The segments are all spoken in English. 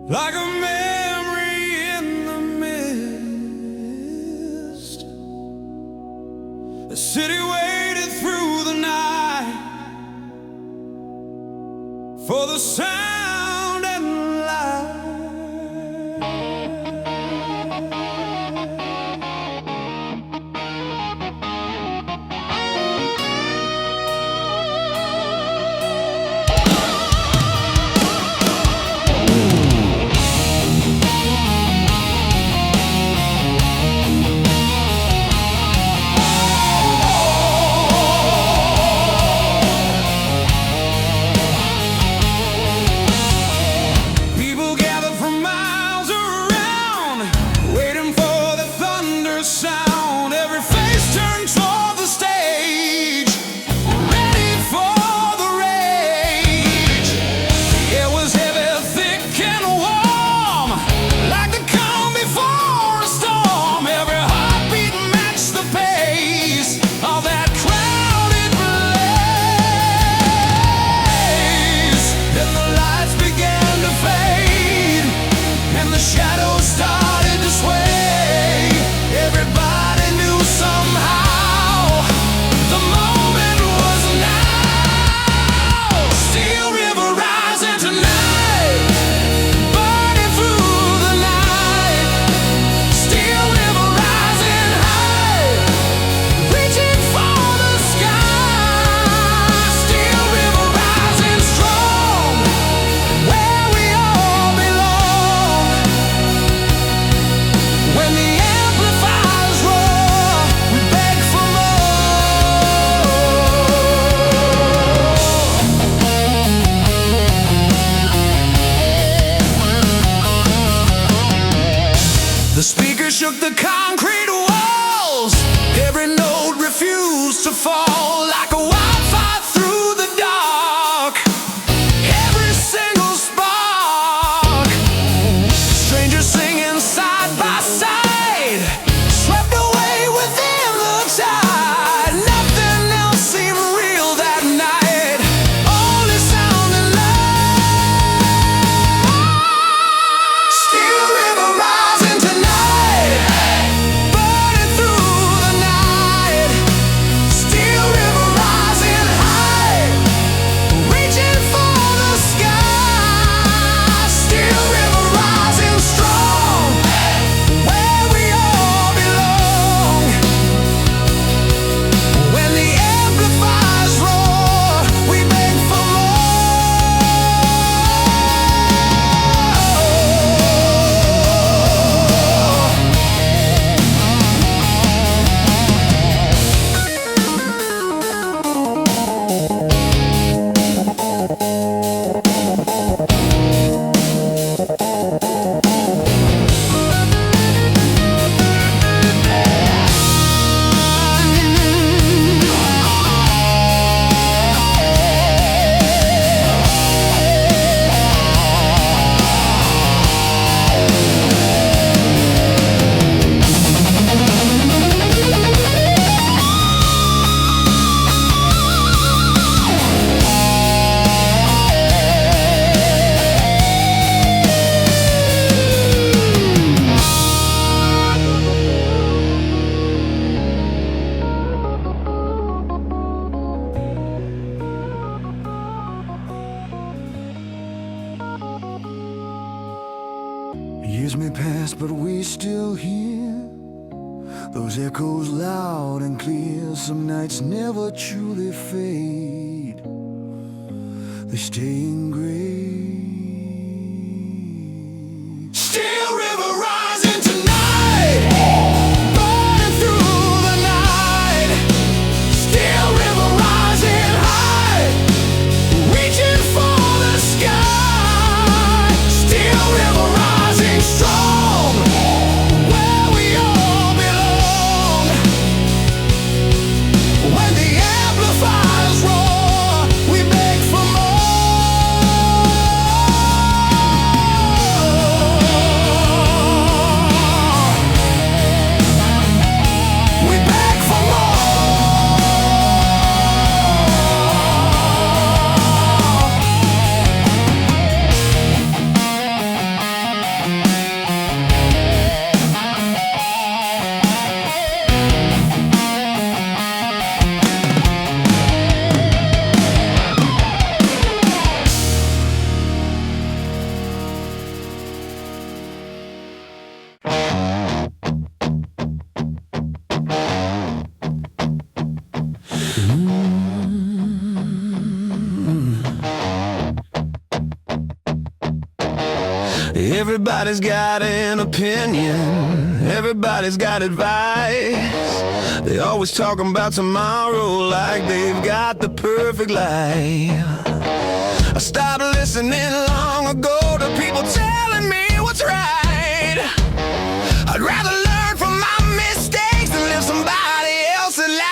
like a memory in the mist. The city waited through the night for the sound and light. Shook the concrete walls. Every note refused to fall like a wildfire through the dark. Every single spark, strangers singing side by side, swept away within the tide. Nothing else seemed real that night, only sound and light. Still river rising tonight. Years may pass, but we still hear those echoes loud and clear. Some nights never truly fade, they stay engraved. Still river rising tonight, burning through the night. Still river rising high, reaching for the sky. Still river rising strong, where we all belong. When the amplifiers roar, we beg for more. Everybody's got an opinion, everybody's got advice. They always talking about tomorrow like they've got the perfect life. I stopped listening long ago to people telling me what's right. I'd rather learn from my mistakes than live somebody else's life.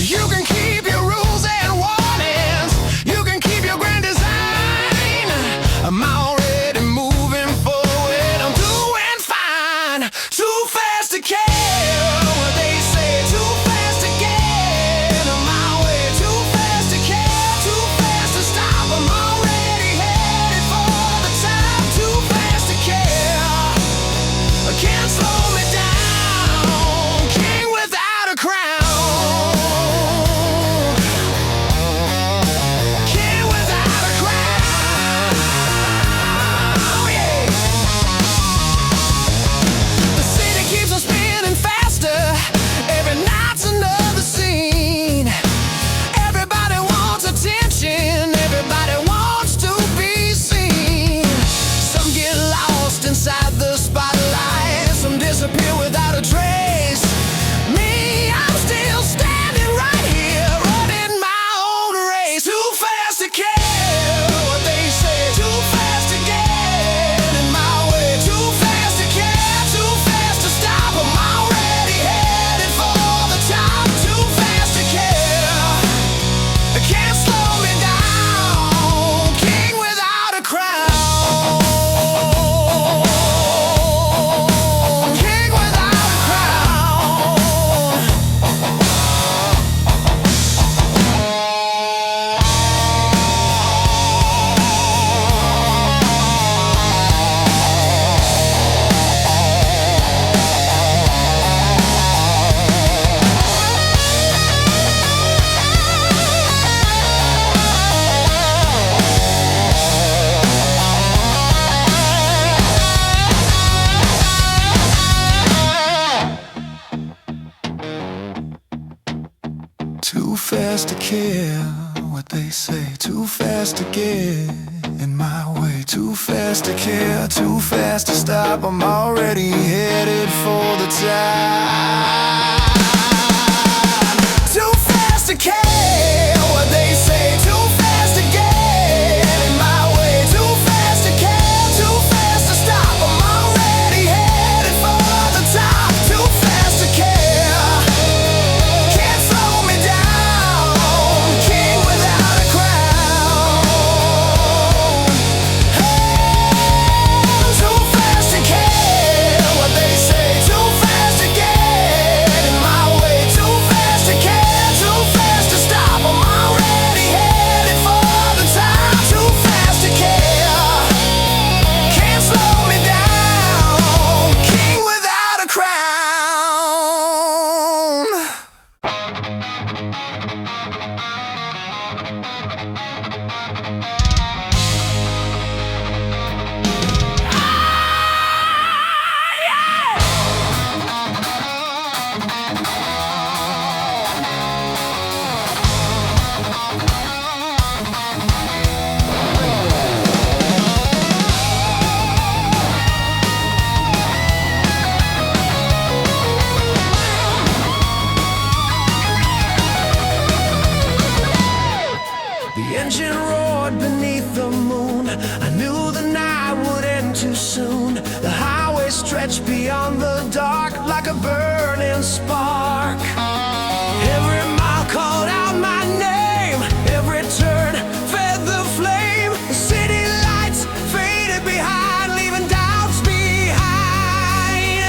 You can keep your rules and warnings, you can keep your grand design. I'm already moving forward, I'm doing fine. Too fast to care what they say, too fast to get on my way. Too fast to care, too fast to stop, I'm already headed for the top. Too fast to care, can't slow me down. King without a crown. Disappear without a trace. Me, I'm still standing right here, running my own race. Too fast to care what they say, too fast to get in my way. Too fast to care, too fast to stop, I'm already headed for the top. Too fast to care, can't slow me down. King without a crown. Too fast to care what they say, too fast to get in my way. Too fast to care, too fast to stop, I'm already headed for the top. Too fast to care what they say, too fast to get in my way. Too fast to care, too fast to stop, I'm already headed for the top. Too fast to care, can't slow me down. King without a crown. Hey, too fast to care what they say, too fast to get in my way. Too fast to care, too fast to stop, I'm already headed for the top. Too fast to care, can't slow me down. King without a crown. The engine roared beneath the moon. I knew the night would end too soon. The highway stretched beyond the dark like a burning spark. Every mile called out my name, every turn fed the flame. The city lights faded behind, leaving doubts behind.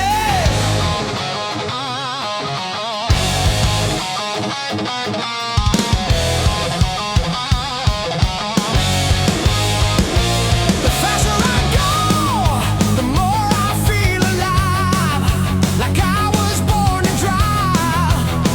The faster I go, the more I feel alive, like I was born to drive.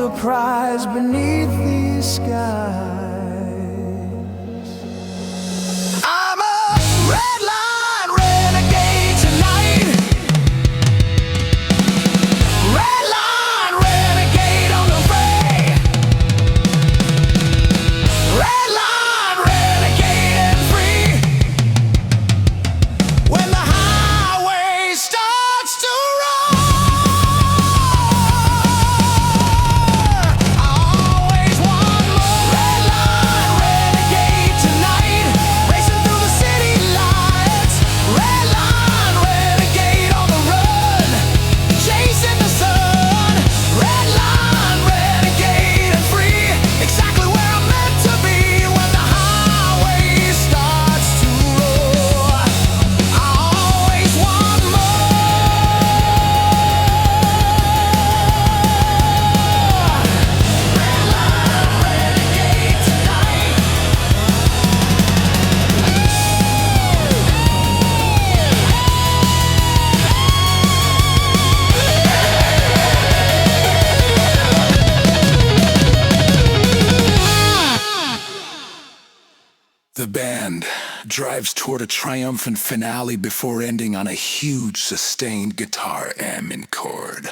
a prize beneath these skies. I'm a red line renegade tonight. Red line renegade on the fray. Red line renegade and free. When the highway starts to roar, I always want more. Red line renegade tonight, racing through the city lights. Red line renegade on the run, chasing the sun. Red line renegade and free, exactly where I'm meant to be. When the highway starts to roar, I always want more. Red line renegade tonight. The band drives toward a triumphant finale before ending on a huge sustained guitar amen chord.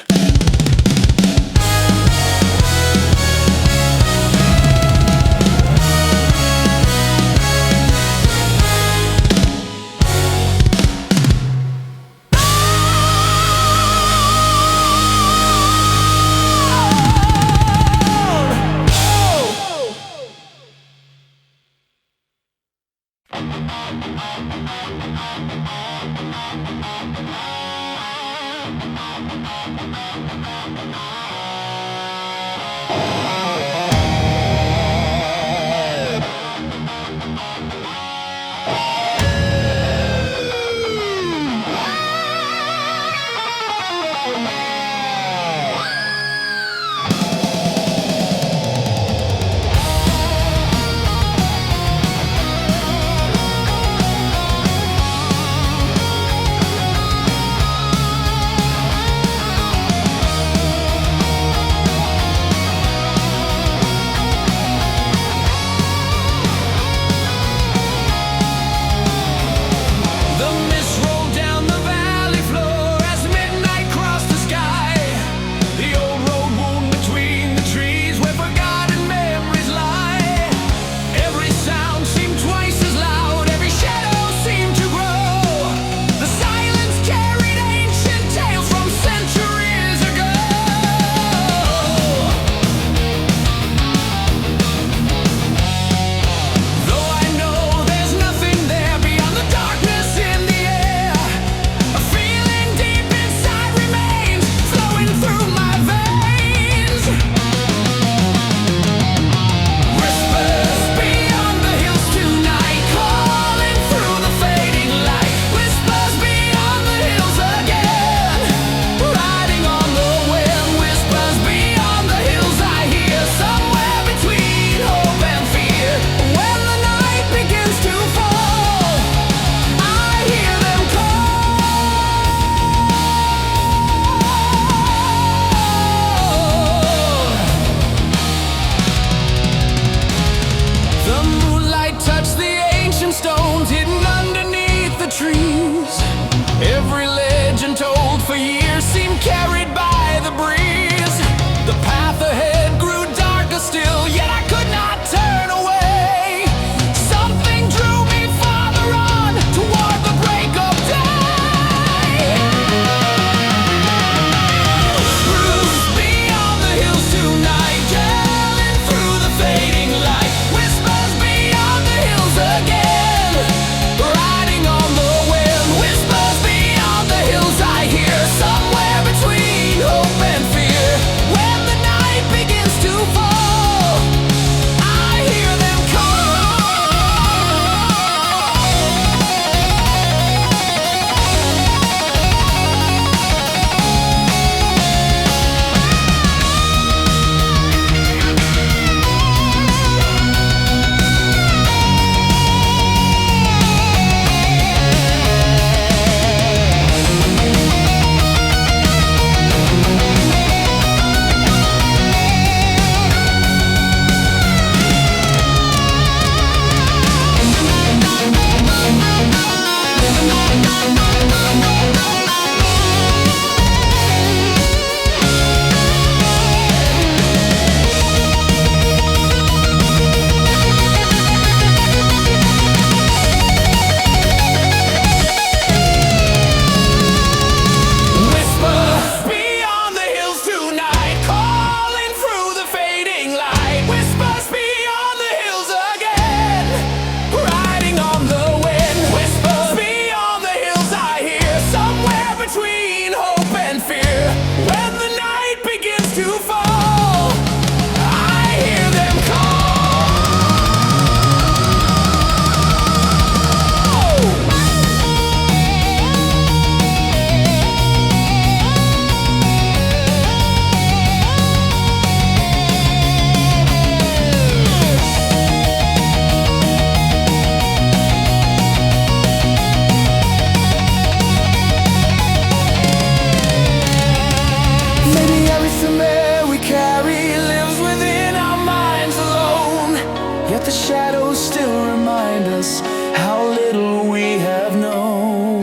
Yet the shadows still remind us how little we have known.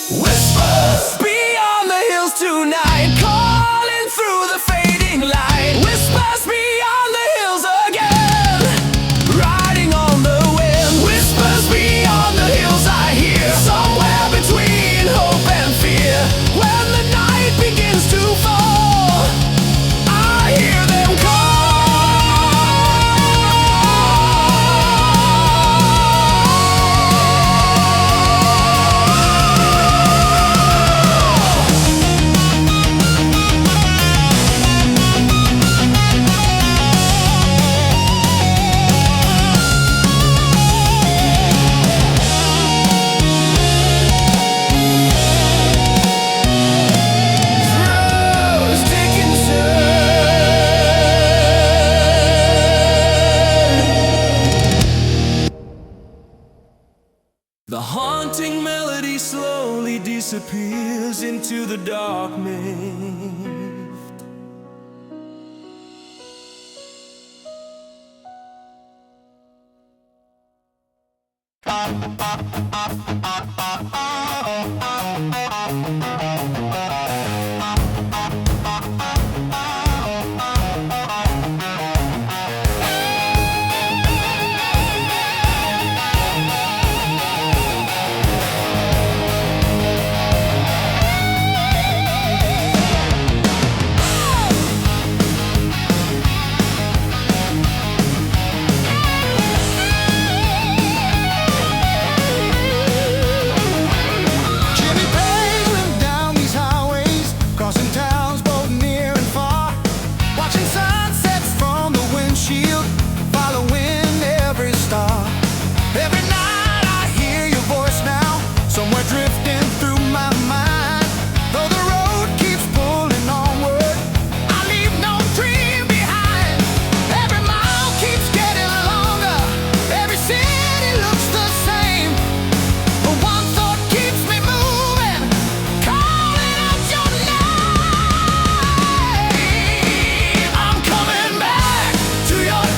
Whispers beyond the hills tonight, calling through the fading light. Whispers beyond the hills again, riding on the wind. Whispers beyond the hills I hear, somewhere between hope and fear. When the night begins to fall, I hear them call. The haunting melody slowly disappears into the dark mist. Your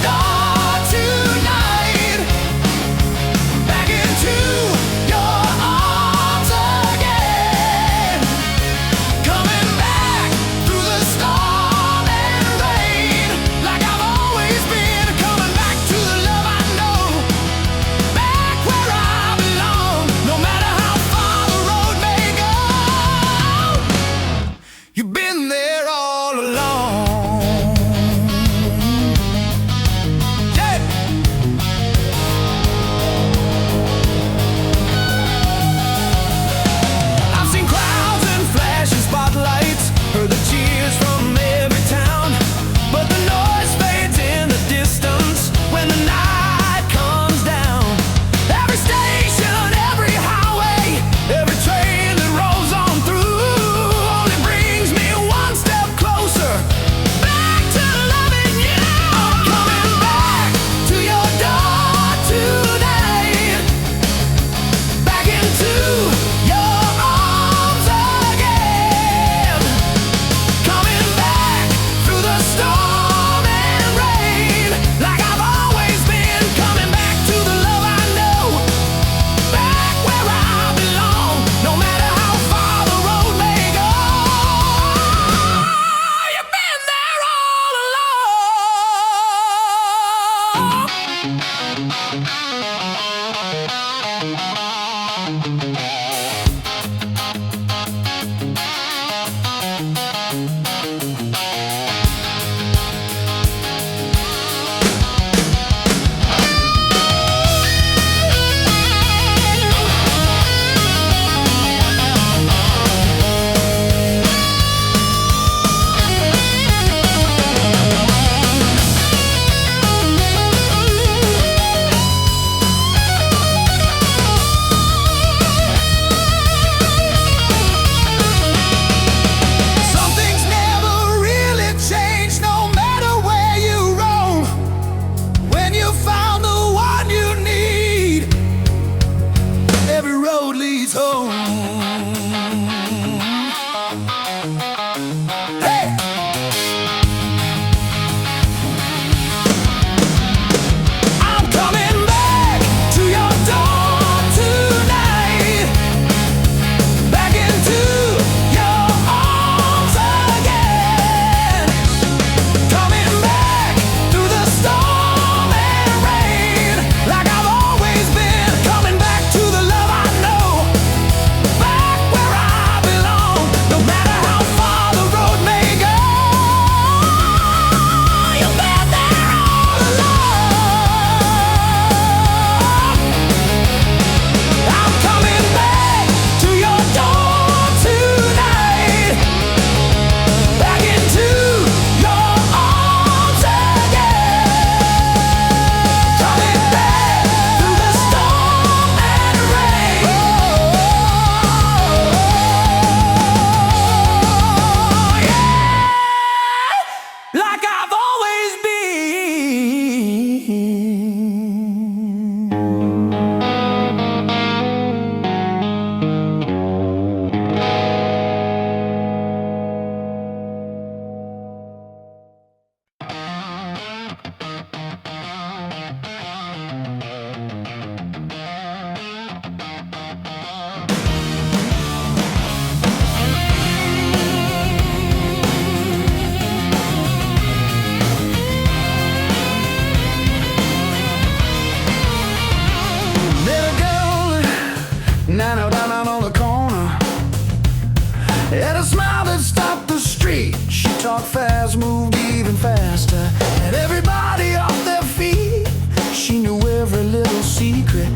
talk fast, moved even faster, and everybody off their feet. She knew every little secret,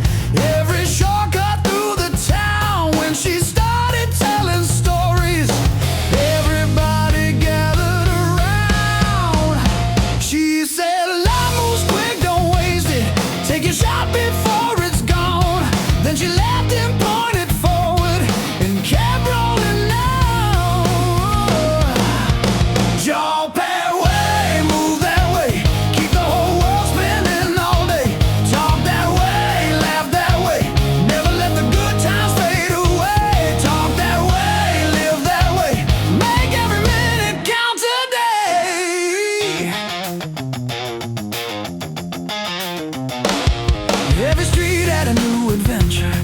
every shortcut through the town. When she started telling stories, everybody gathered around. She said, "Love moves quick, don't waste it. Take your shot before it's gone." Then she left him, pointed forward, and kept rolling down. Joe pair way, move that way, keep the whole world spinning all day. Talk that way, laugh that way, never let the good times fade away. Talk that way, live that way, make every minute count today. Every street had a new adventure,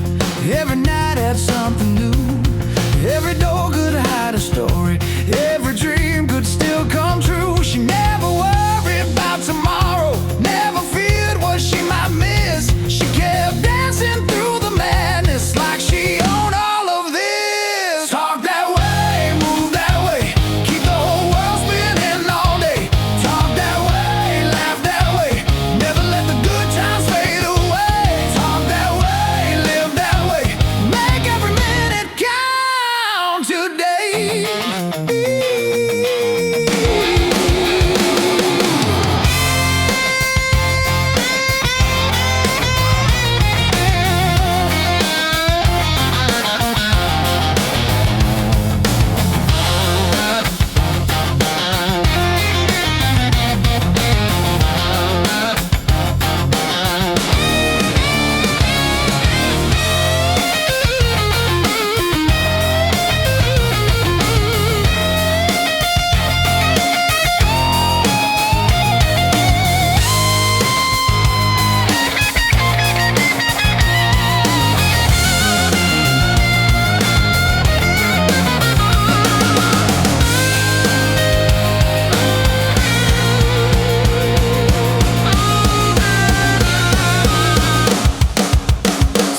every night had something new. Every door could hide a story, every dream could still come true. She never worried about tomorrow, never feared what she might miss. She kept dancing through the madness like she owned all of this. Talk that way, move that way, keep the whole world spinning all day. Talk that way, laugh that way, never let the good times fade away. Talk that way, live that way, make every minute count today.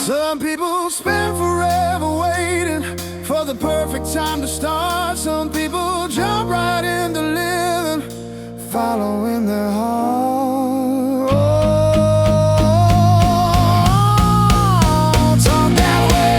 Some people spend forever waiting for the perfect time to start. Some people jump right into living, following their heart. Oh, talk that way,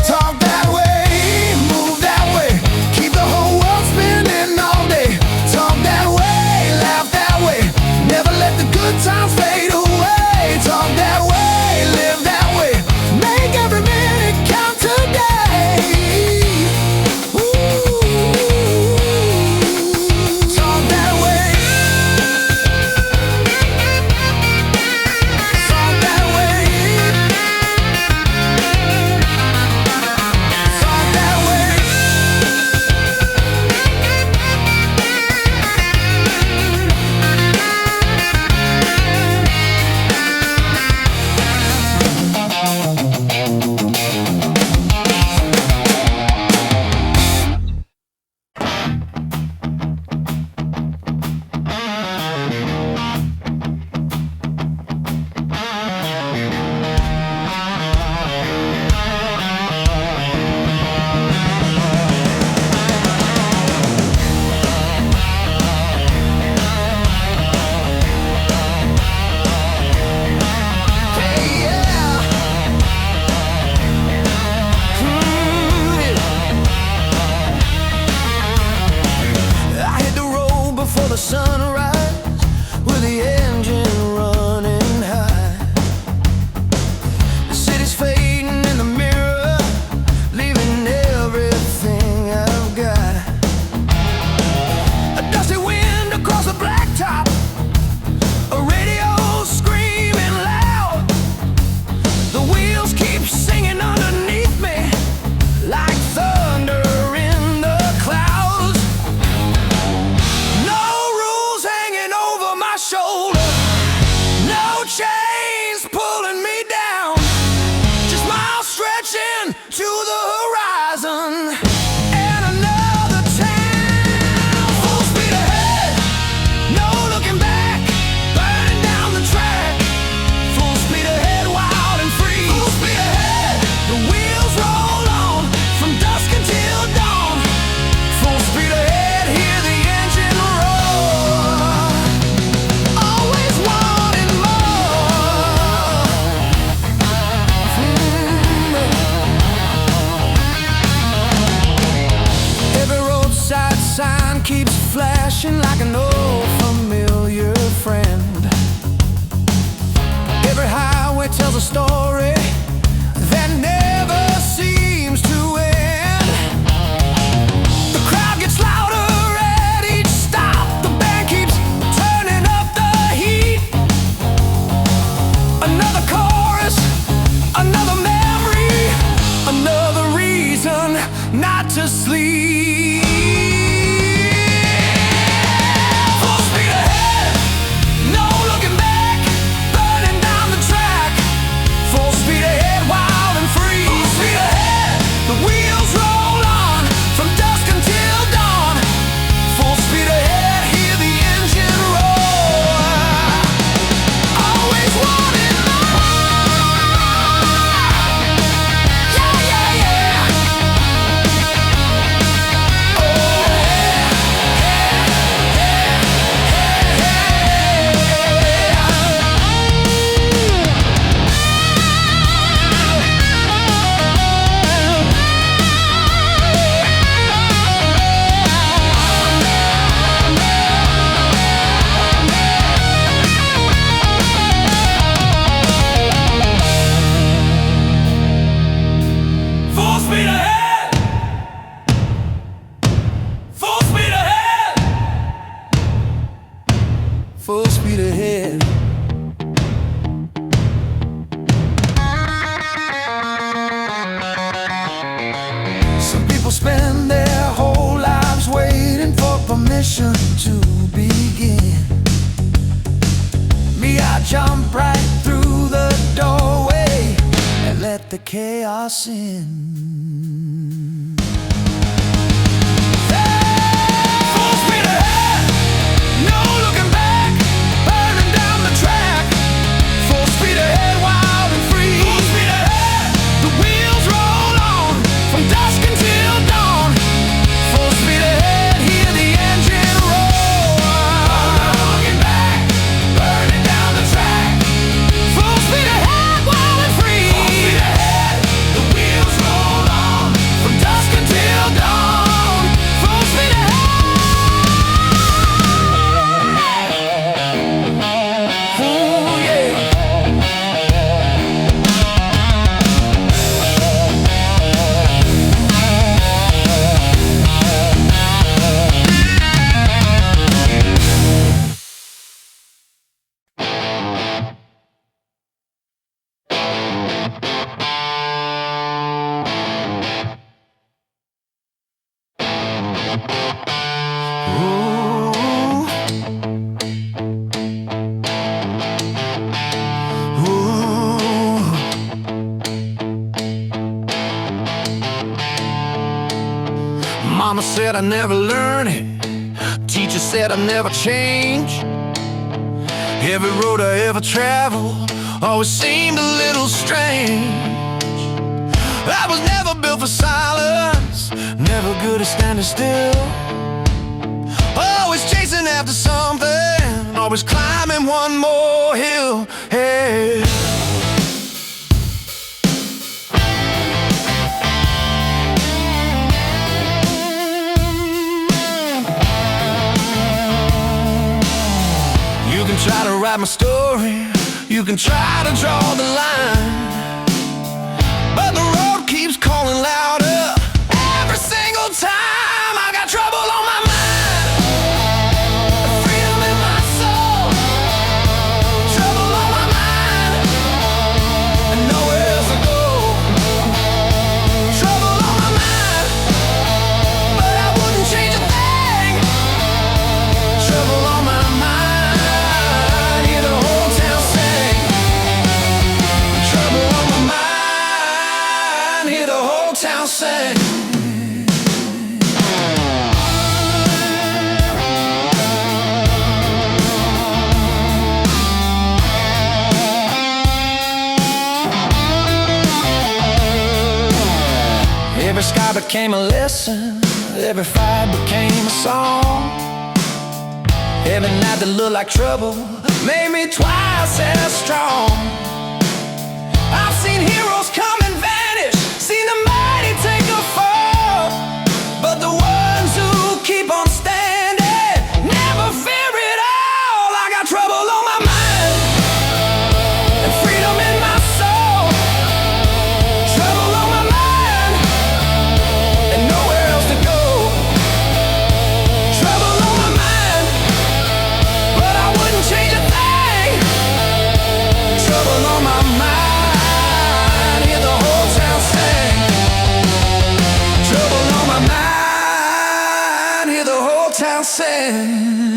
talk that way, move that way, keep the whole world spinning all day. Talk that way, laugh that way, never let the good times fade away. Talk that way, live that way, make every minute count today. Ooh. Talk that way, talk that way, talk that way. I hit the road before the sunrise, with the engine running high. The city's fading in the mirror, leaving everything I've got. A dusty wind across the blacktop, a radio screaming loud. The wheels keep singing underneath me like thunder in the clouds. No rules sign keeps flashing like an old familiar friend. Every highway tells a story that never seems to end. The crowd gets louder at each stop. The band keeps turning up the heat. Another chorus, another memory, another reason not to sleep. Full speed ahead, no looking back, burning down the track. Full speed ahead, wild and free. Full speed ahead, the wheels roll on from dusk until dawn. Full speed ahead, hear the engine roar. Always wanting more. Yeah, yeah, yeah. Full speed ahead. Full speed ahead. Full speed ahead. Some people spend their whole lives waiting for permission to begin. Me, I jump right through the doorway and let the chaos in. Full speed ahead, no looking back, burning down the track. Full speed ahead, wild and free. Full speed ahead, the wheels roll on from dusk until dawn. Full speed ahead, hear the engine roar. No looking back, burning down the track. Full speed ahead, wild and free. Full speed ahead, the wheels roll on from dusk until dawn. Full speed ahead. Oh yeah. Mama said I'd never learn it. Teacher said I'd never change. Every road I ever traveled always seemed a little strange. I was never built for silence, never good at standing still. Always chasing after something, always climbing one more hill. Hey. You can try to write my story, you can try to draw the line, but the road keeps calling louder every single time. I got trouble on my mind, freedom in my soul. Trouble on my mind, and nowhere else to go. Trouble on my mind, but I wouldn't change a thing. Trouble on my mind, hear the whole town sing. Trouble on my mind, hear the whole town sing. Every sky became a lesson, every fight became a song. Every night that looked like trouble made me twice as strong. I've seen heroes come and vanish, seen the mighty take a fall, but the ones who keep on standing hear the whole town sing.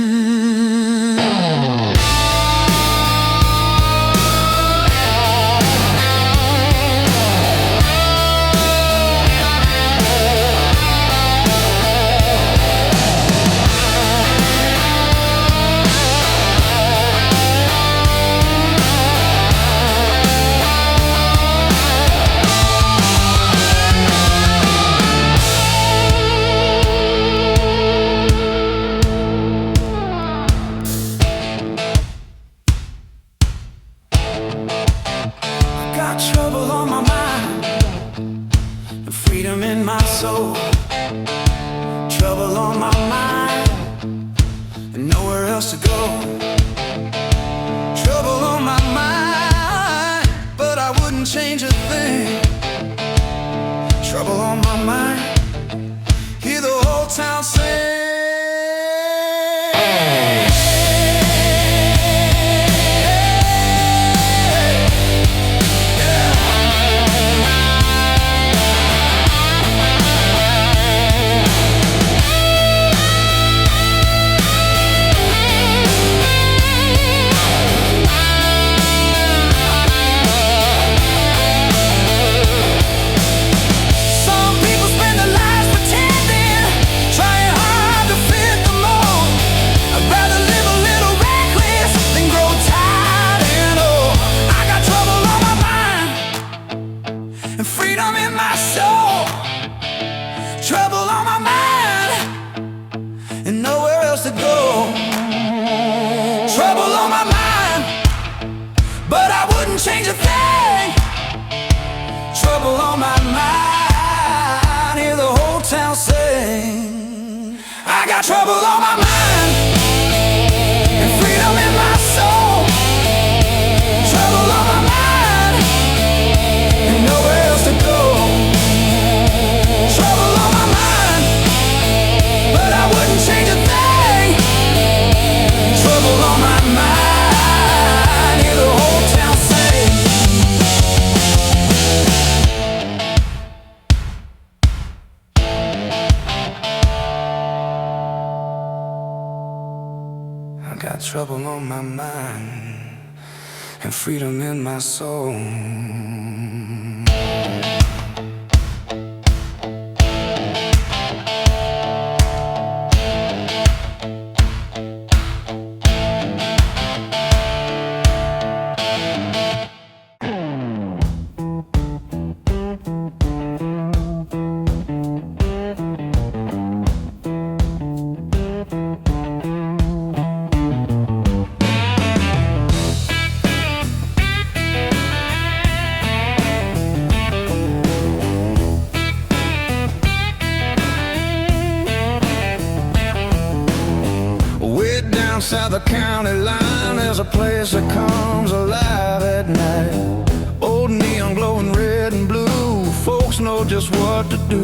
Got trouble on my mind and freedom in my soul. Trouble on my mind and nowhere else to go. Trouble on my mind, but I wouldn't change a thing. Trouble on my mind, hear the whole town sing. Freedom in my soul, trouble on my mind, and nowhere else to go. Trouble on my mind, but I wouldn't change a thing. Trouble on my mind, hear the whole town sing. I got trouble on my mind, and freedom in my soul. Trouble on my mind, and nowhere else to go. Trouble on my mind, but I wouldn't change a thing. Trouble on my mind, hear the whole town sing. I got trouble on my mind and freedom in my soul. South the county line, there's a place that comes alive at night. Old neon glowing red and blue, folks know just what to do.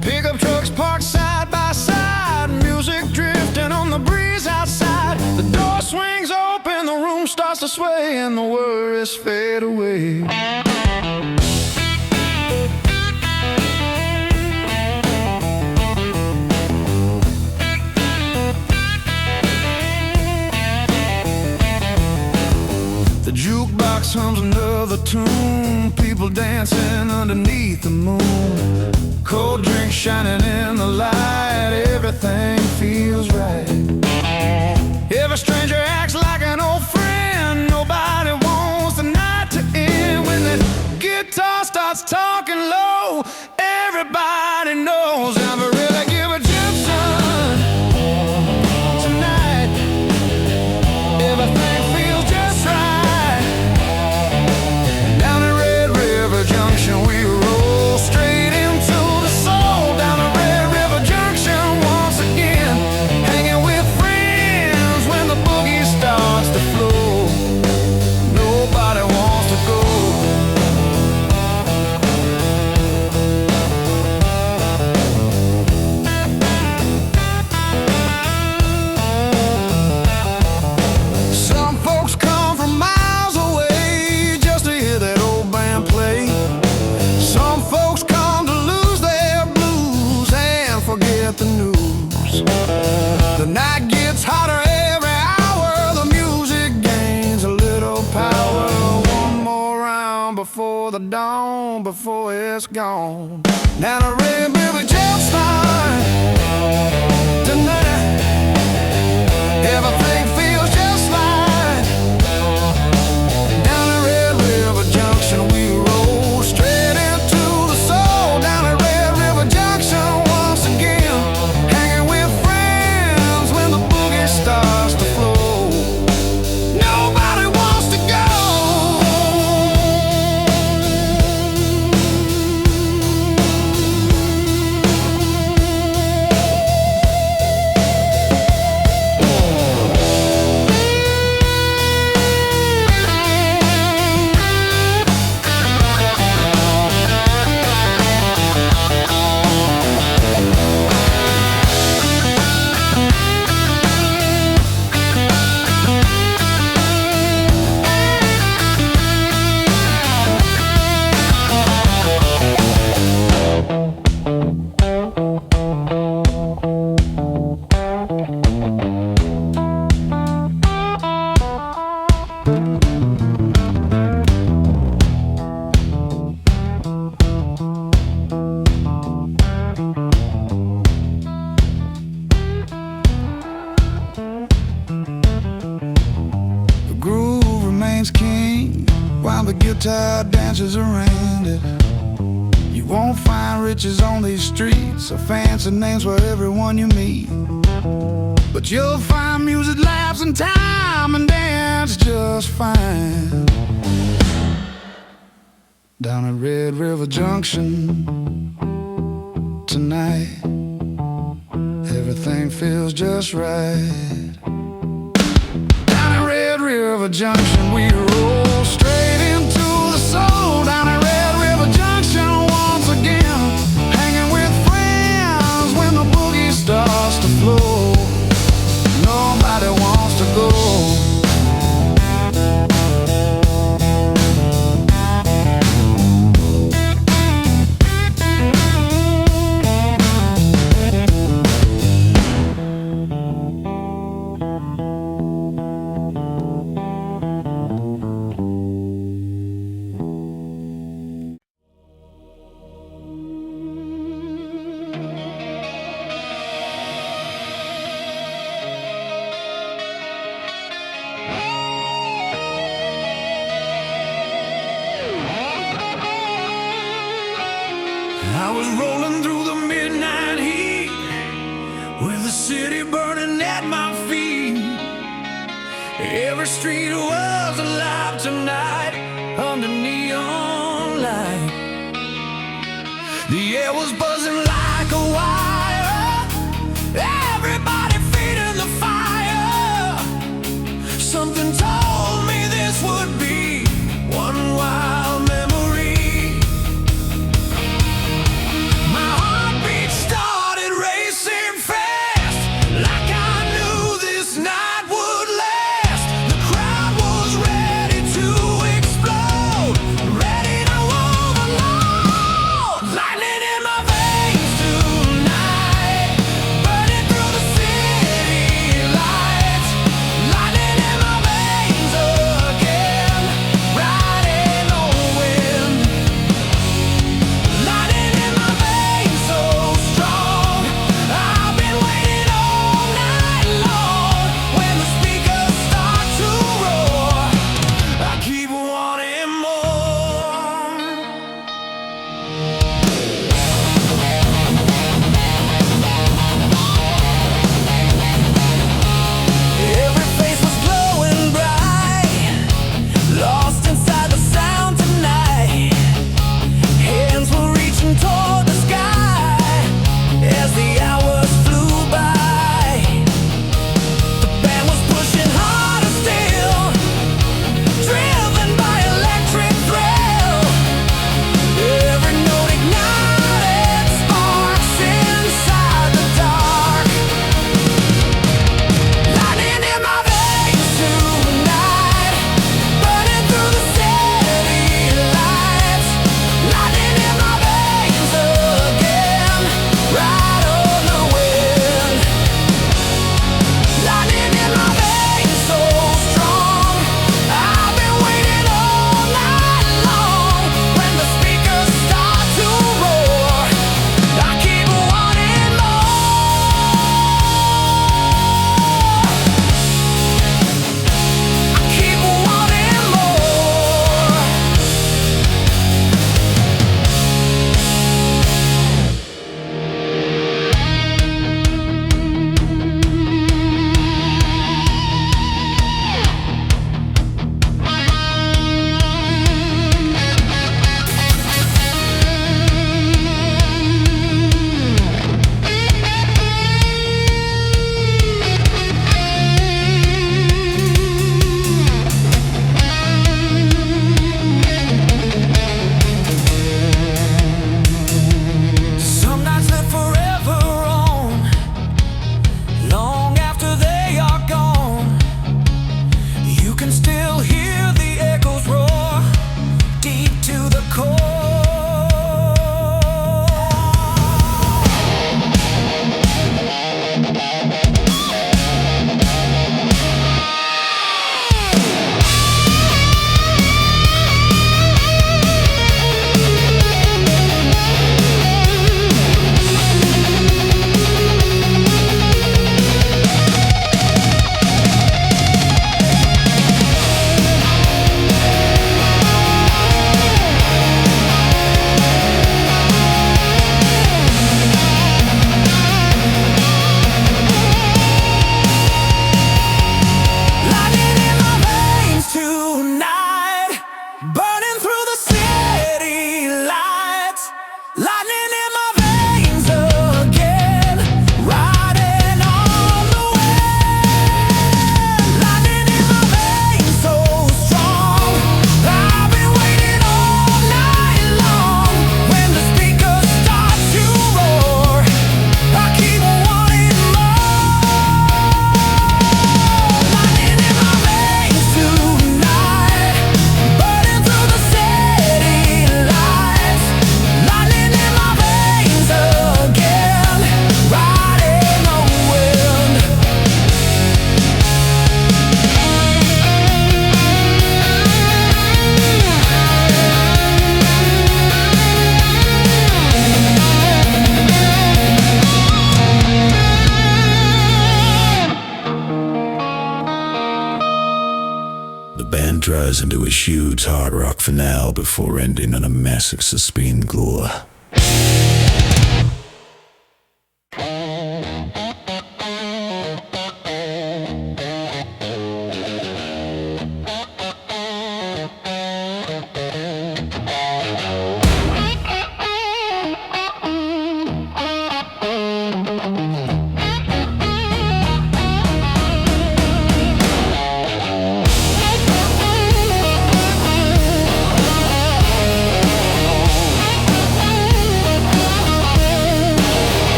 Pickup trucks parked side by side, music drifting on the breeze outside. The door swings open, the room starts to sway, and the worries fade away. The jukebox hums another tune, people dancing underneath the moon. Cold drinks shining in the light, everything feels right. Every stranger acts like an old friend, nobody wants the night to end. When that guitar starts talking low, everybody knows I'm really give a jump, son. Tonight, everything feels just right. Down at Red River Junction we roll straight into the soul. Down at Red River Junction once again, hanging with friends when the boogie snooze. The night gets hotter every hour, the music gains a little power. One more round before the dawn, before it's gone. Now the red river just fine tonight. Everything feels just right. Down the Red River Junction we roll straight into the soul. Down the Red River Junction once again, hanging with friends when the boogie starts to flow. Nobody wants to go. The groove remains king while the guitar dances around it. You won't find riches on these streets or fancy names for everyone you meet, but you'll find music, laughs, and time, and dance just fine. Down at Red River Junction tonight, everything feels just right. Down at Red River Junction we roll straight into the soul. Down at Red River Junction once again, hanging with friends when the boogie starts to flow. Nobody wants to go. I was rolling through the midnight heat, with the city burning at my feet. Every street was alive tonight under neon light. The air was buzzing like a wire, everybody feeding the fire. Something told me this would be one wild memory. Lightning in my veins tonight. tries into a huge hard rock finale before ending on a massive suspend gore.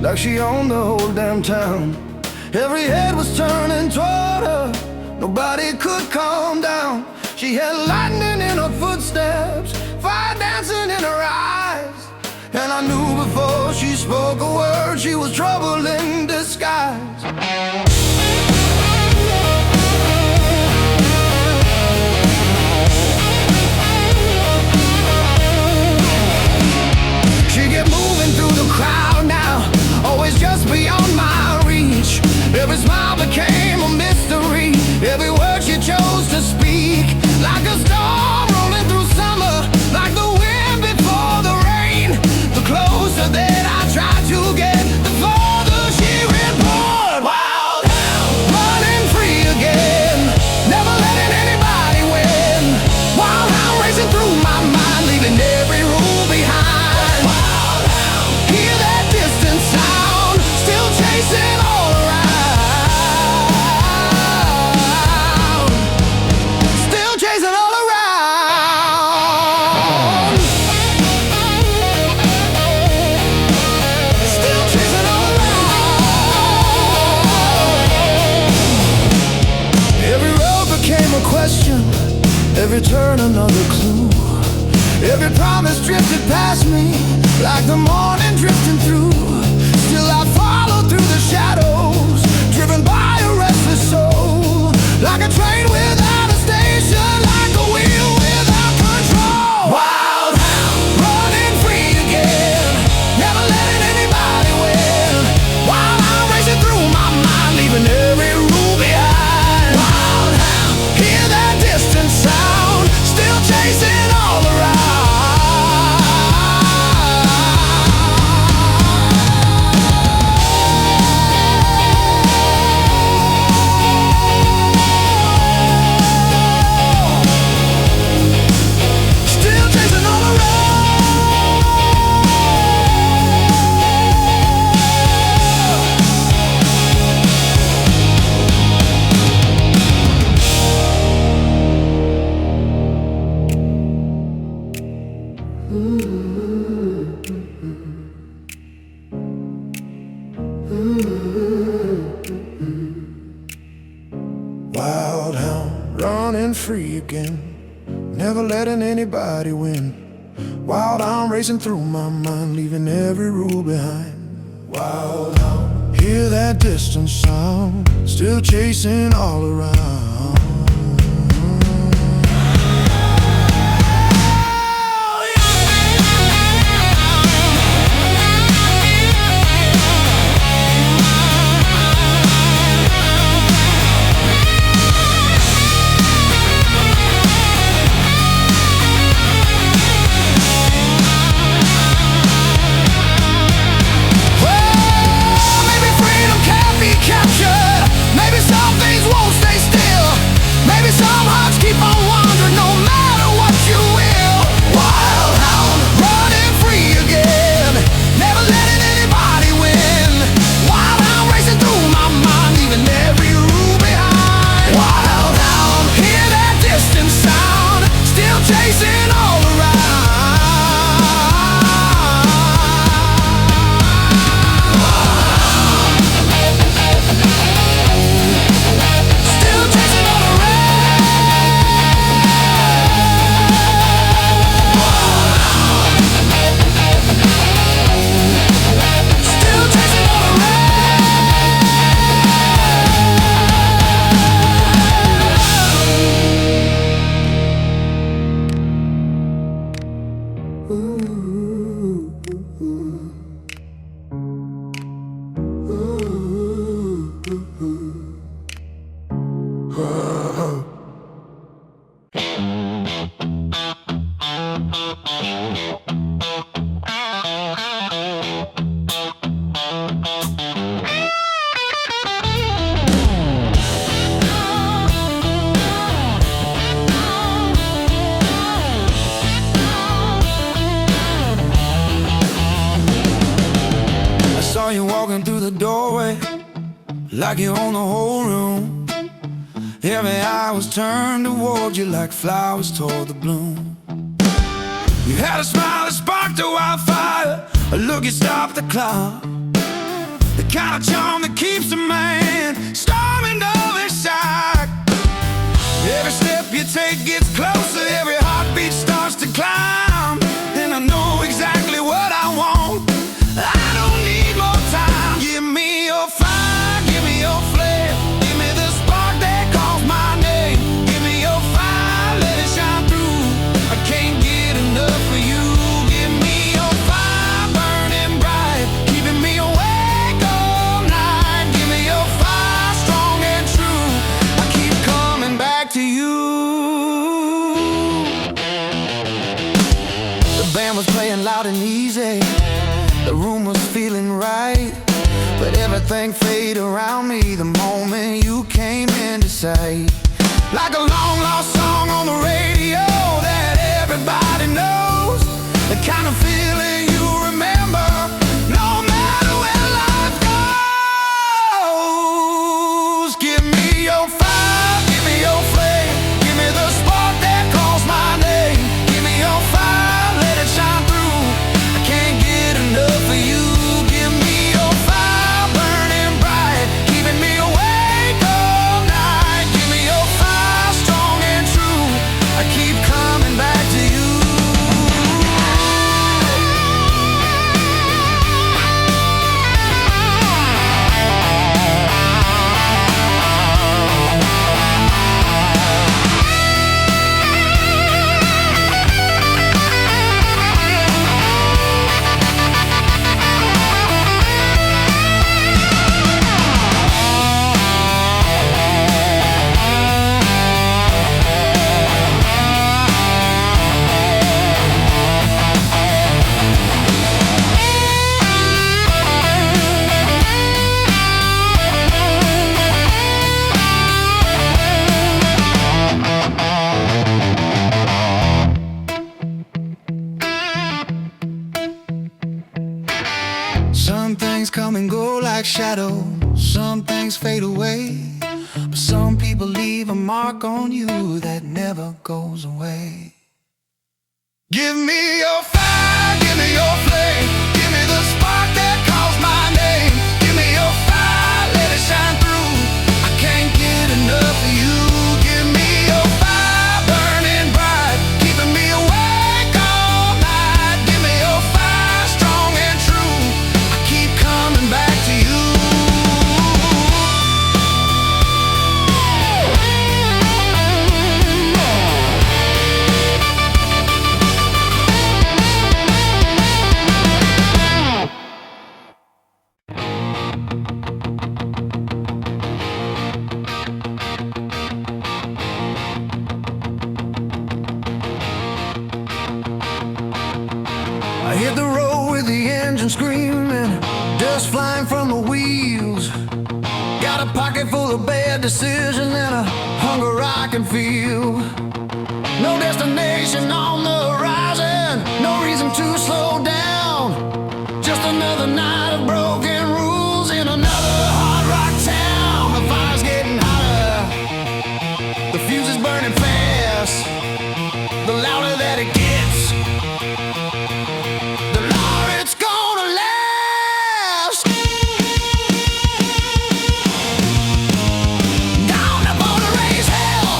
Like she owned the whole damn town. Every head was turning toward her, nobody could calm down. She had lightning in her footsteps, fire dancing in her eyes, and I knew before she spoke a word she was trouble in disguise. She kept moving through the crowd now, always just beyond my reach. Every smile became a mystery, every word she chose to speak. Like a storm rolling through summer, like the wind before the rain. The closer that I tried to get, the farther she ran toward. Wild hound, running free again, never letting anybody win. Wild hound racing through my mind, leaving every rule behind. Wild hound, hear that distant sound, still chasing all around, still chasing all around, still chasing all around. Every road became a question, every turn another clue. Every promise drifted past me, like the morning drifting through. Still I followed through the shadows, driven by a restless soul. Like a train without a station, like a wheel without control. Wild hound, running free again, never letting anybody win. Wild hound racing through my mind, leaving every rule behind. Wild hound, hear that distant sound, still chasing all around. Still chasing all Wild hound, running free again, never letting anybody win. Wild hound racing through my mind, leaving every rule behind. Wild hound, hear that distant sound, still chasing all around. Maybe freedom can't be captured, maybe some things won't stay still. like you own the whole room. Every eye was turned toward you like flowers toward the bloom. You had a smile that sparked a wildfire, a look that stopped the clock, the kind of charm that keeps a man storming over his side. Every step you take gets closer, every heartbeat starts to climb, and I know exactly what I want. I don't need more time. Give me your fire, give me your flame, give me the spark that calls my name. Give me your fire, let it shine through. I can't get enough of you. Give me your fire, burning bright, keeping me awake all night. Give me your fire, strong and true. I keep coming back to you. The band was playing loud and easy, the room was feeling right, but everything faded around me the moment you came into sight. Like a long lost song on the radio that everybody knows, the kind of feeling you remember no matter where life goes. Give me your fire, give me your flame, give me the spark that calls my name. Give me your fire, let it shine through. I can't get enough of you. Give me your fire, burning bright, keeping me awake all night. Give me your fire, strong and true. I keep coming back to you. Some things come and go like shadows, some things fade away, but some people leave a mark on you that never goes away. Give me your fire, give me your flame, give me the spark that calls my name. Give me your fire, let it shine through. I can't get enough of you. Give me your fire, burning bright, keeping me awake all night. Give me your fire, strong and true. I keep coming back to you. I hit the road with the engine screaming, dust flying from the wheels. Got a pocket full of bad decisions and a hunger I can feel. No destination on the horizon, no reason to slow down. Just another night of broken rules in another hard rock town. The fire's getting hotter, the fuse is burning fast. The louder that it gets, the longer it's gonna last. Down to born to raise hell,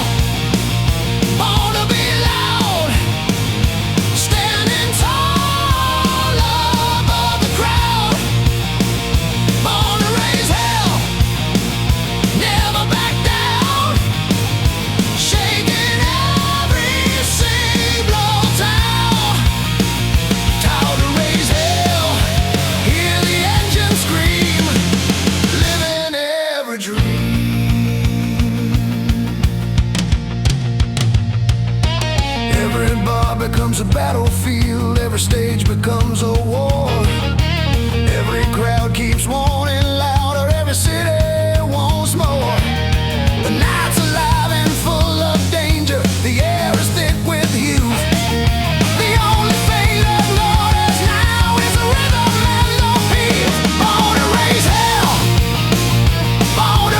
born to be loud, standing tall above the crowd. Born to raise hell, never back down, shaking every single town. Tower to raise hell, hear the engine scream, living every dream. Every bar becomes a battlefield, every stage becomes a war. Every crowd keeps wanting louder, every city wants more. The night's alive and full of danger, the air is thick with youth. The only thing that matters now is the rhythm and the beat. Born to raise hell, born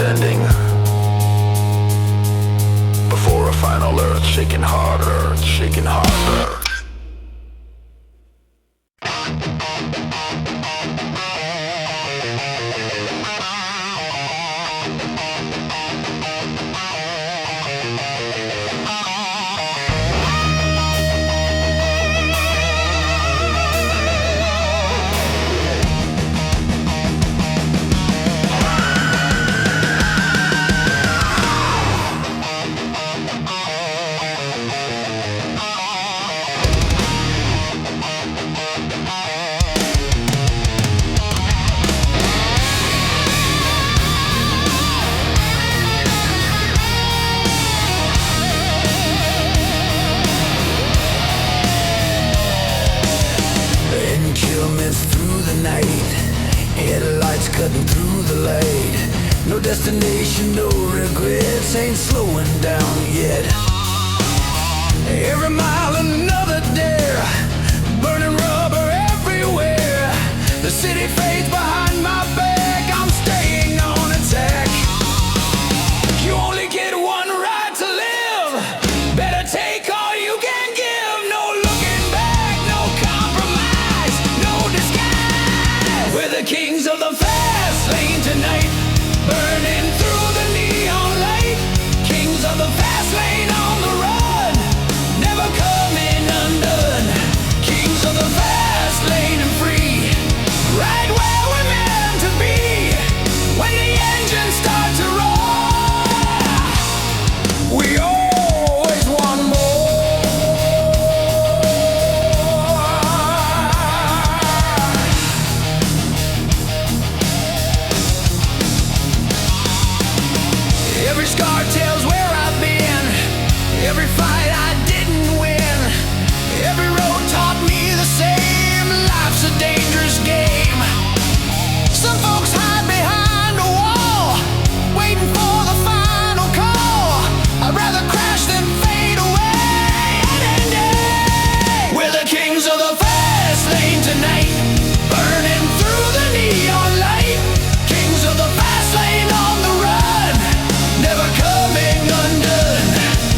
descending before a final earth shaking harder, shaking harder. Headlights cutting through the light. No destination, no regrets. Ain't slowing down yet. Every mile another dare. Burning rubber everywhere. The city fades behind my back. I'm staying on attack. You only get one right to live. Better take all you can give. No looking back, no compromise, no disguise. We're the kings of the fast lane tonight, burning through the neon light. Kings of the fast lane on the run, never coming undone. Kings of the fast lane and free, right where we're meant to be. When the engines start to roar, we always want more. Every scar tells where I've been. Every fight I didn't win. Every road taught me the same. Life's a dangerous game. Some folks hide behind a wall, waiting for the final call. I'd rather crash than fade away any day. We're the kings of the fast lane tonight, burning through the neon light. Kings of the fast lane on the run, never coming undone.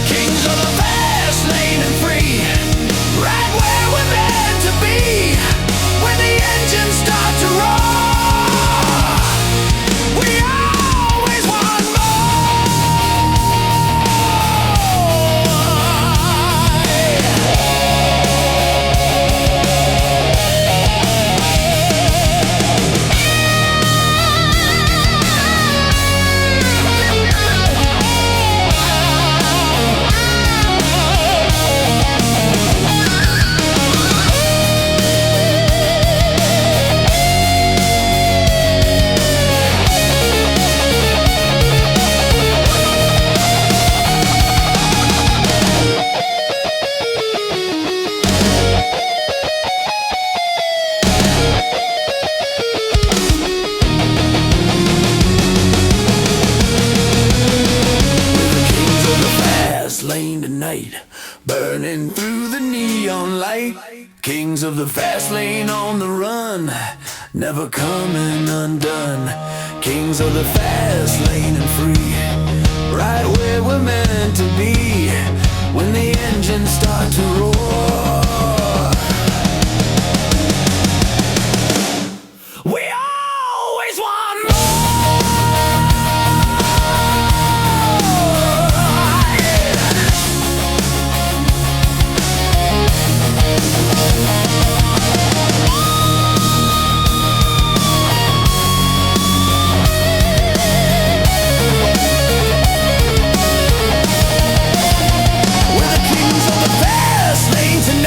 Kings of the fast lane and free, right where we're meant to be. When the engines start to roar, we always want more. Lane tonight, burning through the neon light. Kings of the fast lane on the run, never coming undone. Kings of the fast lane and free, right where we're meant to be. When the engines start to roar, we always want more. We're the kings of the fast lane tonight.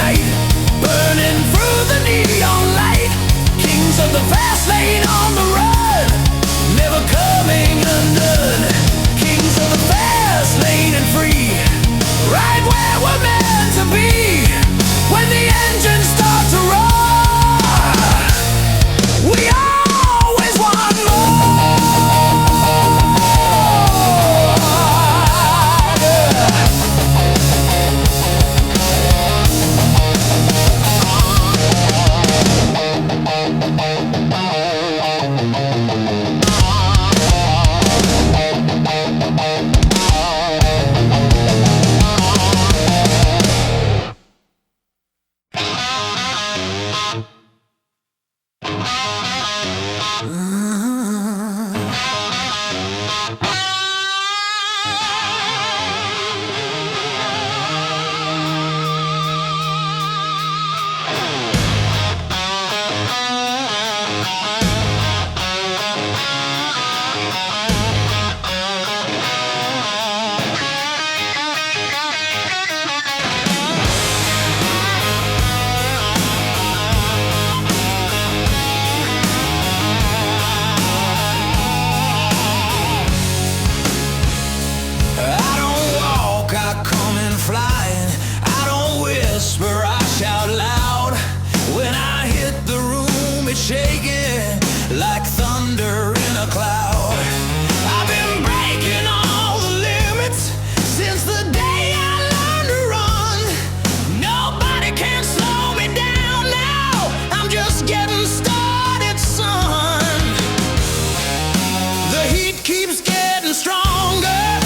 keeps getting stronger.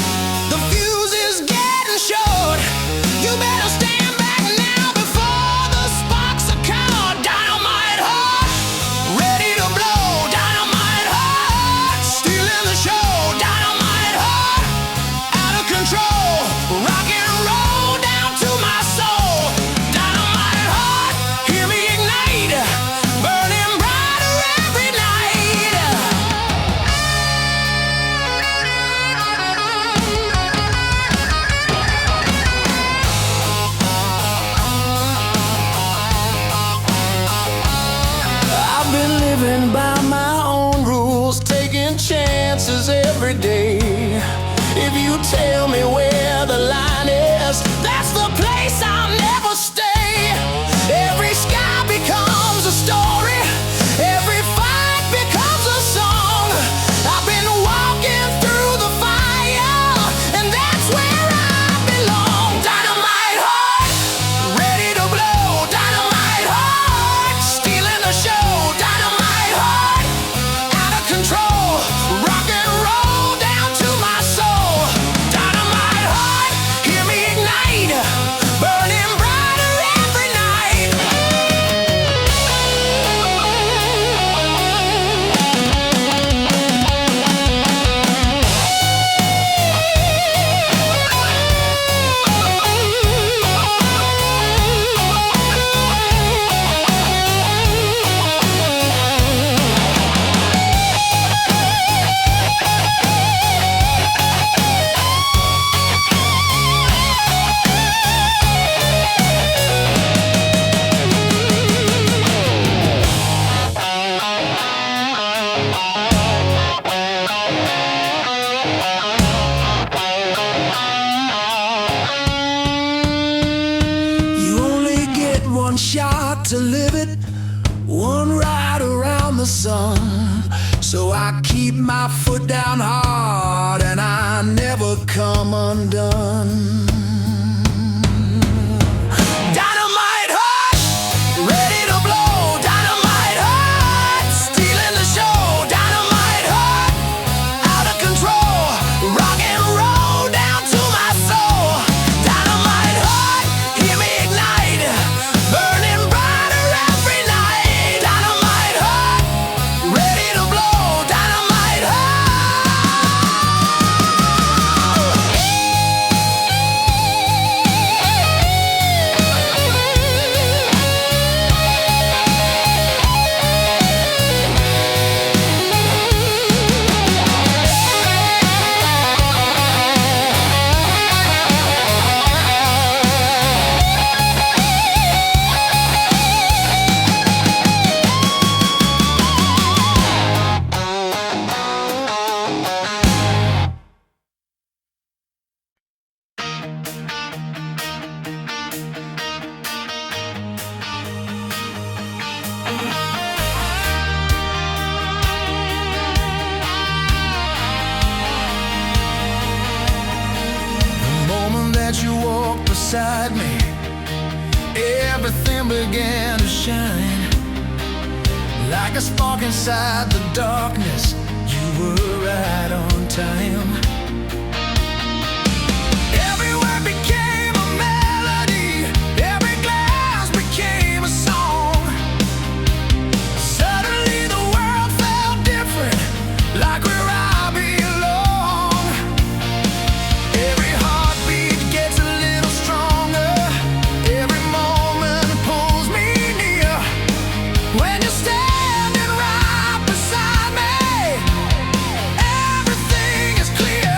The fuse is getting short. You better stand back now before the sparks are caught. Dynamite heart, ready to blow. Dynamite heart, stealing the show. Dynamite heart, out of control. Rock and roll down to my soul. Dynamite heart, hear me ignite, burning brighter every night. I've been living by my own rules, taking chances every day. If you tell me where the line is, that's the place I'll never stay. Every sky becomes a story, every fight becomes a song. I've been walking through the fire, and that's where I belong. Dynamite heart, ready to blow. Dynamite heart, stealing the show. Dynamite heart, out of control. Rock and roll down to my soul. Dynamite heart, hear me ignite, burning brighter every night. You only get one shot to live it, one ride around the sun. So I keep my foot down hard, and I never come undone. Dynamite heart, ready to blow. Dynamite heart, stealing the show. Dynamite heart, out of control. Rock and roll down to my soul. Dynamite heart, hear me ignite, burning brighter every night. Dynamite heart, ready to blow. Dynamite heart. The moment that you walked beside me, everything began to shine. Like a spark inside the darkness, you were right on time. Every word became a melody, every glass became a song. Suddenly the world felt different, like where I belong. Every heartbeat gets a little stronger, every moment pulls me near. When you're standing right beside me, everything is clear.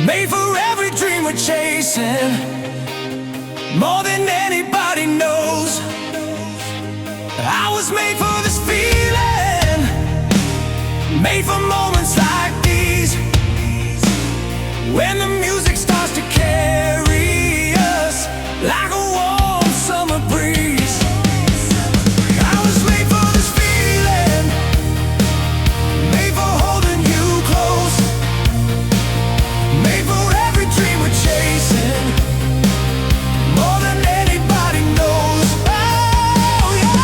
made for every dream we're chasing. More than anybody knows, I was made for this feeling, made for moments like these, when the music starts to carry us like a warm summer breeze. I was made for this feeling, made for holding you close, made for every dream we're chasing, more than anybody knows. Oh yeah.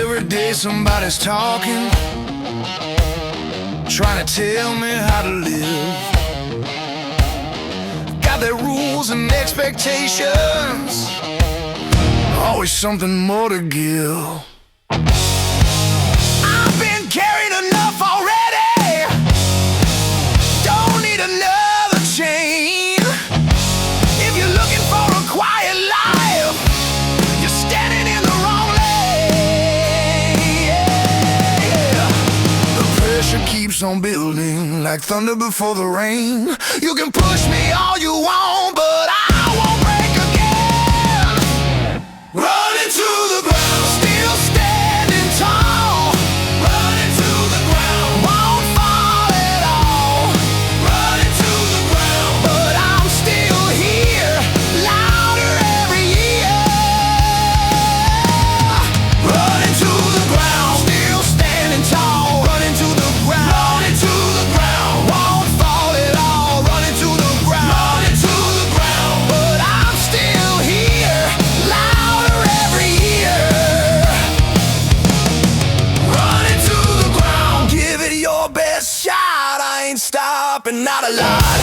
Every day somebody's talking, trying to tell me how to live. Got their rules and expectations, always something more to give. I've been carried enough already, don't need another chain. If you're looking for a quiet life, you're standing in the wrong lane. Yeah. The pressure keeps on building like thunder before the rain. You can push me all you want, but I won't break again. Running to the ground, still standing tall. Running to the ground, won't fall at all. Running to the ground, but I'm still here, louder every year. Running to the ground, still standing tall. Running to the ground, running to the ground, won't fall at all. Running to the ground, running to the ground, but I'm still here, louder every year. Running to the ground, give it your best shot. I ain't stopping, not a lot.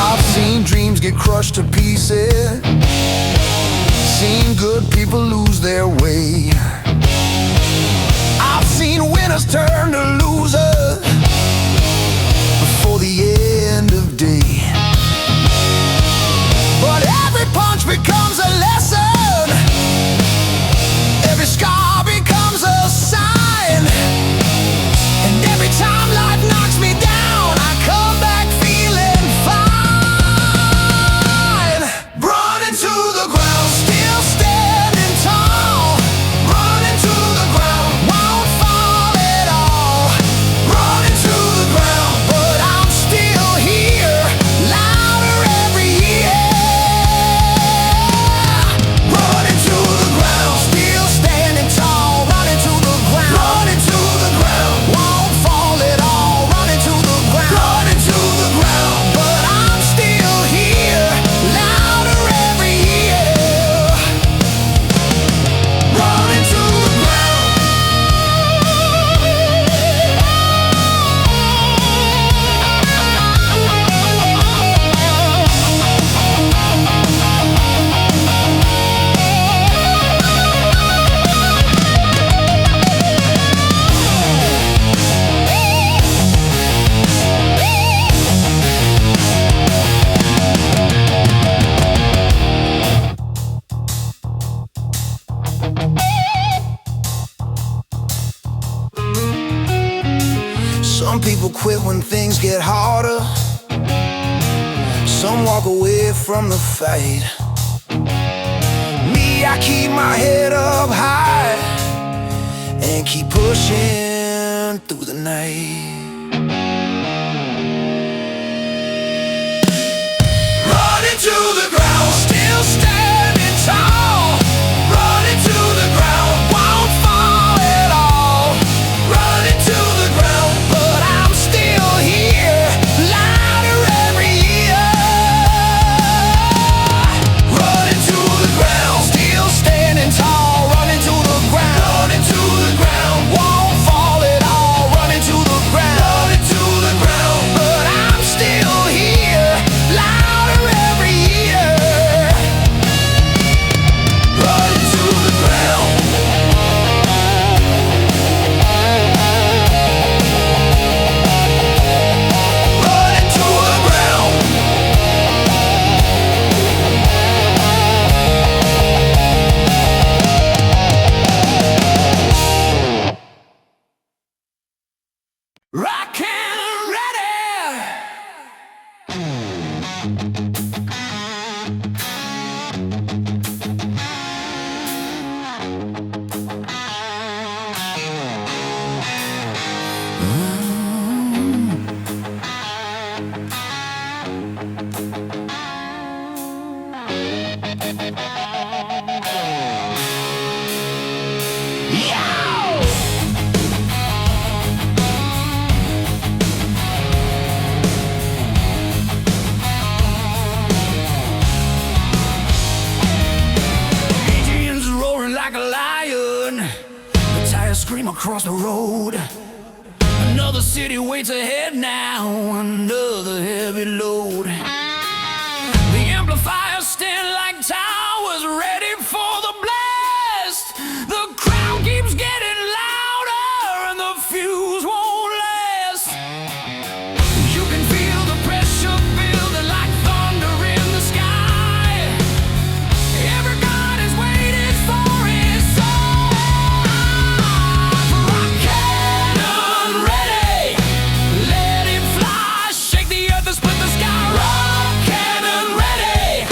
I've seen dreams get crushed to pieces, seen good people lose their way. I've seen winners turn to losers before the end of day. But every punch becomes a lesson, every scar becomes a sign, and every time life knocks me down, I come back feeling fine. Running to the ground, still standing tall. Running to the ground, won't fall at all. Running to the ground, but I'm still here, louder every year. Running to the ground, still standing tall. Running to the ground, running to the ground, won't fall at all. Running to the ground, running to the ground, but I'm still here, louder every year. Running to the ground. Some people quit when things get harder, some walk away from the fight. Me, I keep my head up high and keep pushing through the night. Running to the ground, still standing tall. Running to the ground, won't fall at all. Running to the ground, but I'm still here. Like a lion, the tires scream across the road. Another city waits ahead now, another heavy load. The amplifiers stand like towers ready for the blast. The crowd keeps getting louder and the fuse won't last. You can feel the pressure building like thunder in the sky. Every god is waiting for his soul. Rock cannon ready, let it fly, shake the earth and split the sky. Rock cannon ready,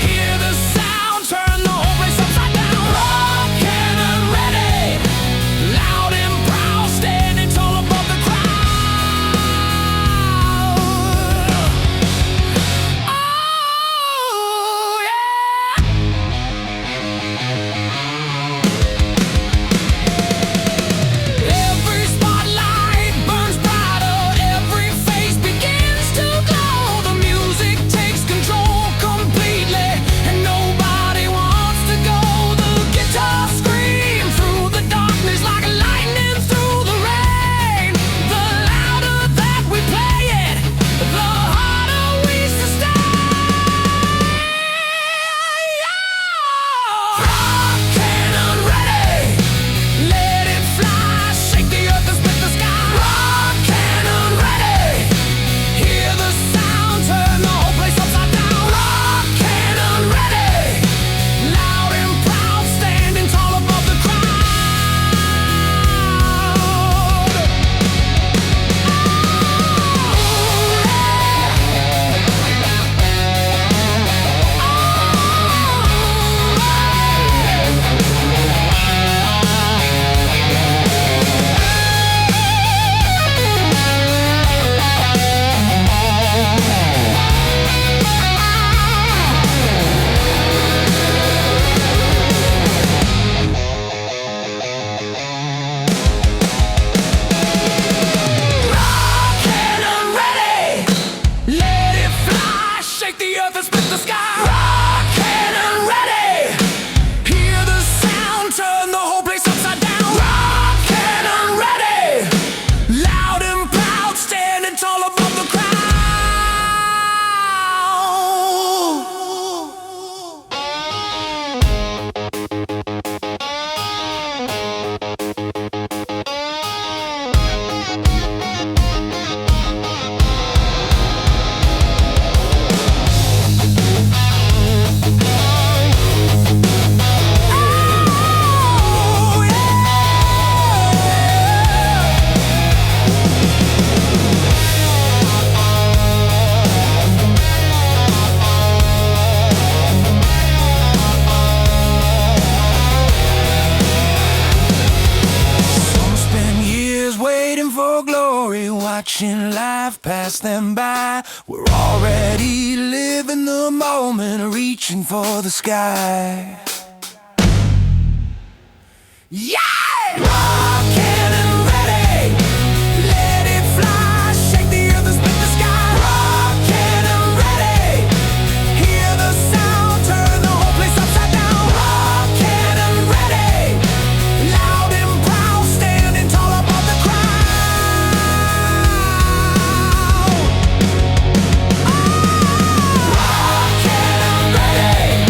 hear the sound, turn the whole place upside down. Rock cannon ready, loud and proud, standing tall above the crowd. Oh yeah. Every spotlight burns brighter, every face begins to glow. The music takes control completely, and nobody wants to go. The guitar screams through the darkness like lightning through the rain. The louder that we play it, the harder we sustain. Rock cannon ready, let it fly, shake the earth and split the sky. Rock cannon ready, hear the sound, turn the whole place upside down. Rock cannon ready, loud and proud, standing tall above the crowd. Rock cannon ready, let it fly, shake the earth and split the sky. Rock cannon ready, hear the sound, turn the whole place upside down. Rock cannon ready, loud and proud, standing tall above the crowd. Oh yeah. Some spend years waiting for glory, watching life pass them by. We're already living the moment, reaching for the sky. Yeah! Rock cannon ready, let it fly, shake the earth and split the sky. Rock cannon ready, hear the sound, turn the whole place upside down. Rock cannon ready, loud and proud, standing tall above the crowd. Rock cannon ready,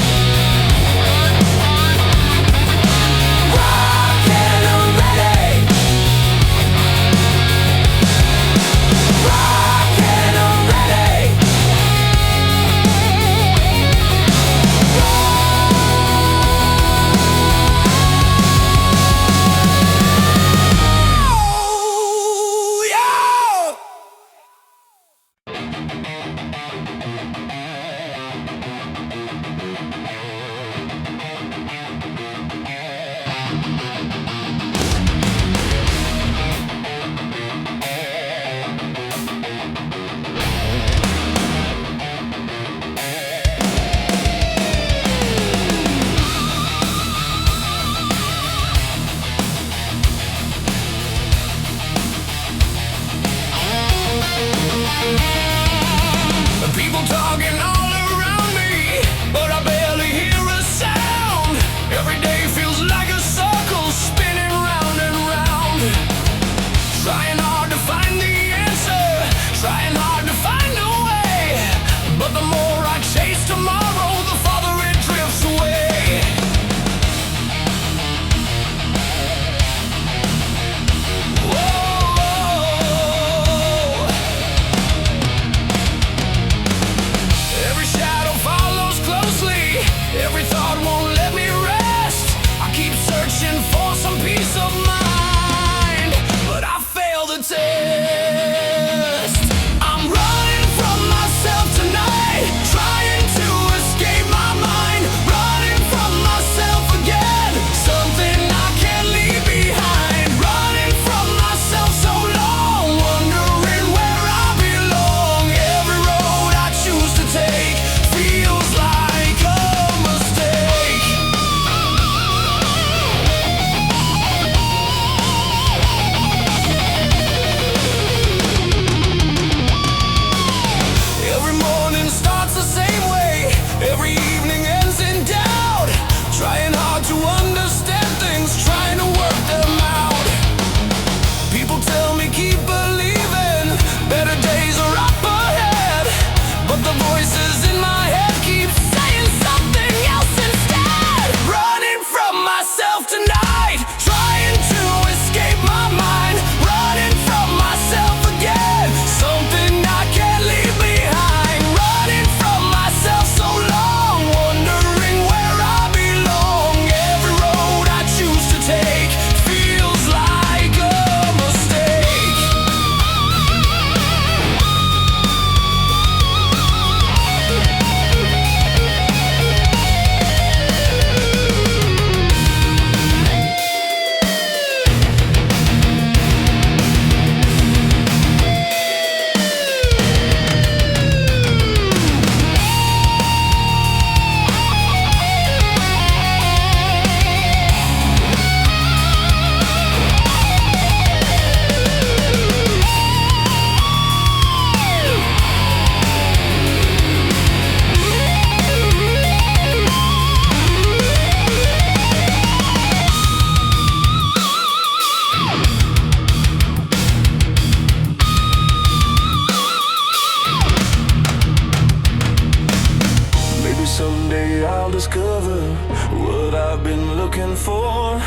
before.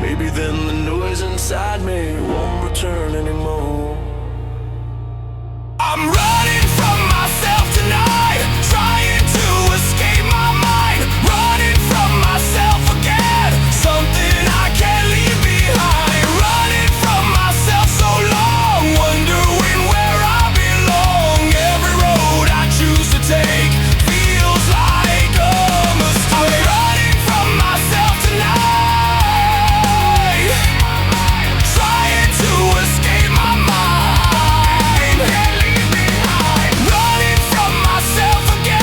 Maybe then the noise inside me won't return anymore. I'm running from myself tonight, trying to escape my mind, running from myself again, something I can't leave behind. Running from myself so long, wondering where I belong. Every road I choose to take feels like a mistake. I'm running from myself tonight, trying to escape my mind. Can't leave behind. Running from myself again.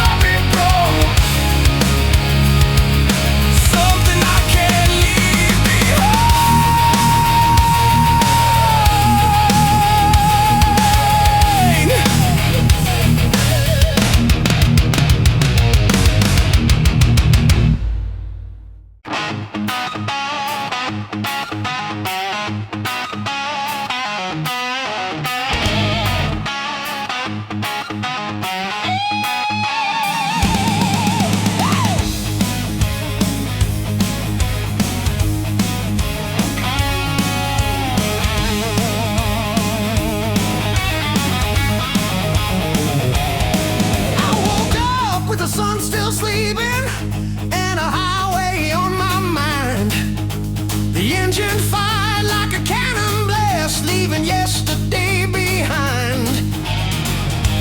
I've been broke. Something I can't leave behind. I woke up with the sun still sleeping and a highway on my mind. The engine fired like a cannon blast, leaving yesterday behind.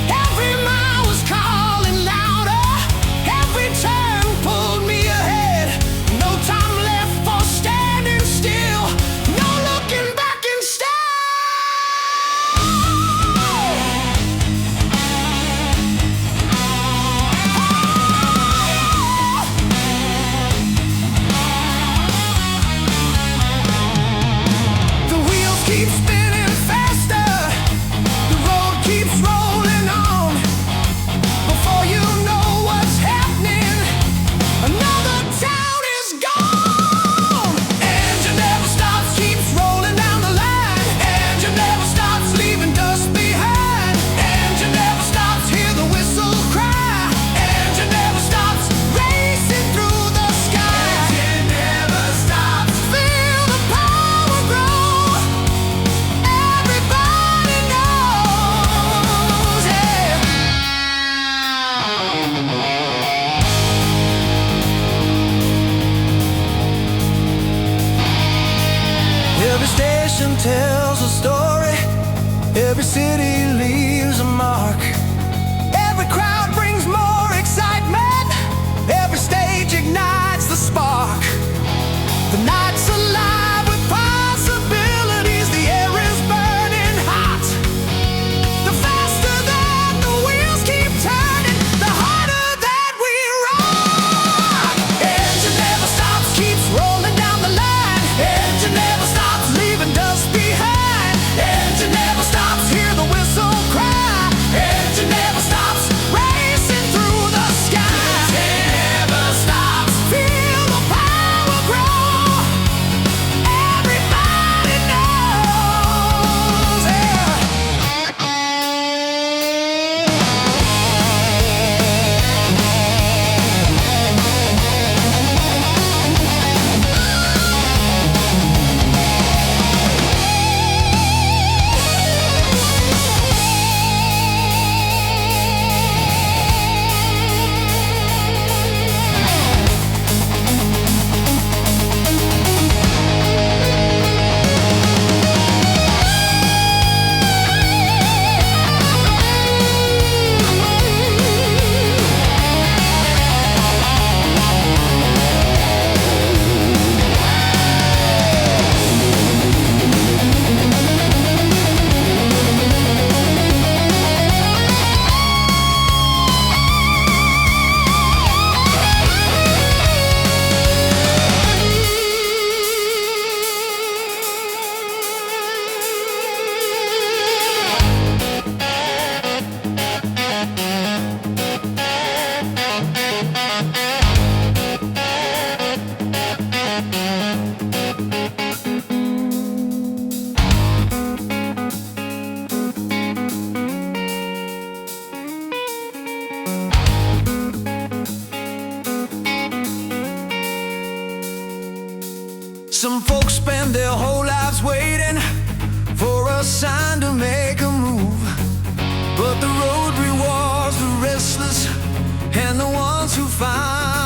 Every mile was calling louder, every turn pulled me ahead. No time left for standing still, no looking back instead. The wheels keep spinning faster, the road keeps rolling on. Before you know what's happening, another town is gone. Engine never stops, keeps rolling down the line. Engine never stops, leaving dust behind. Engine never stops, hear the whistle cry. Engine never stops, racing through the sky. Engine never stops, feel the power grow. Everybody knows, yeah. Every station tells a story, every city leaves a mark. Every crowd brings more excitement, every stage ignites the spark. The night's alive with possibilities, the air is burning hot. The faster that the wheels keep turning, the harder that we rock. Engine never stops, keeps rolling down the line. Engine never stops, leaving dust behind. Engine never stops, hear the whistle Some folks spend their whole lives waiting for a sign to make a move, but the road rewards the restless and the ones who find